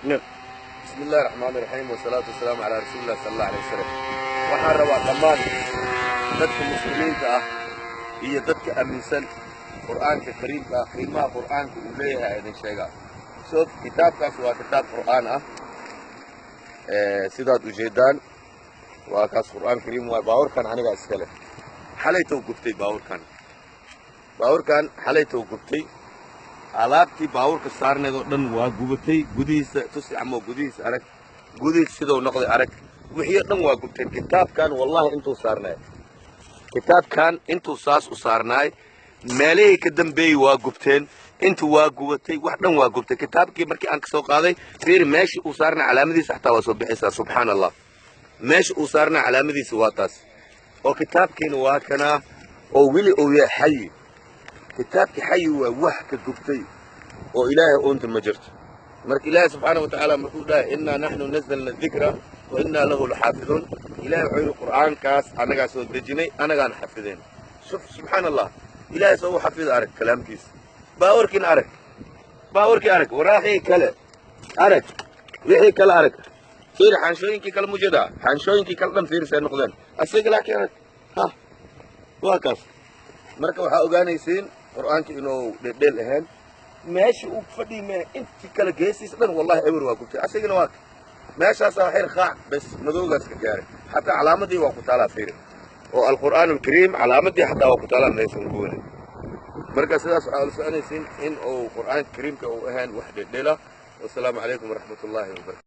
نعم. بسم الله الرحمن الرحيم والصلاة والسلام على رسول الله صلى الله عليه وسلم. waxaan rabaa dhammaan dadka muslimiinta ah iyo dadka aaminsan qur'aanka kariimka ah qiimaha qur'aanka uu leeyahay idin sheegaa. soo kitaabkaas waa kitaab qur'aan ah sidaad u jeedaan waa kaas qur'aan kariim waa baawrkan aniga iska leh xalaytoo gubtay baawrkan xalaytoo gubtay alaabtii baawrka saarneed oo dhan waa gubatay gudihiisa tusi ama gudihiisa arag gudihiisa sidoo noqday arag wixii dhan waa gubteen kitaabkan wallahi intuu saas u saarnaay meelihii ka dambeeyey waa gubteen intuu waa gubatay wax dhan waa gubtay kitaabkii markii aan ka soo qaaday fiiri meeshii uu saarnaa calaamadiisa xataa waa soo bixaysaa subxaan allah meesha uu saarnaa calaamadiisa waa taas oo kitaabkiina waa kanaa oo weli uu yahay xayi kitaabkii xayi waa wax ka gubtay oo ilaahay uunta ma jirto marka ilaahay subxaanahu wa tacaala markuu dhahay innaa naxnu nazalna dikra وإنا له لحافظون إلهي وحيد القرآن كاس أنا قاعد أسوي دجني أنا قاعد حافظين شوف سبحان الله إلهي سوى حفظ أرك كلام كيس باوركين أرك وراحي كلا أرك وحي كلا أرك فير حنشوين كي كلام مجدا حنشوين كي كلام فير سنقدن أسيق لك أرك ها واقف مركب حاوجان يسين قرآن كي إنه دل هن ماشي وفدي ما أنت كلا جيسيس لن والله أمر واقف أسيق نواك meeshaas waa xir qaac bas madowgaas ka gaaray xataa calaamadii waa ku taalaa fiiri oo alqur'aan alkariim calaamadii xataa waa ku taalaa meeshan gooni marka sidaas waxaa la soconaysiin in uu qur'aanka kariimka uu ahaan wax dhedhela wassalaamu calaykum waraxmatullaahi wabarakatu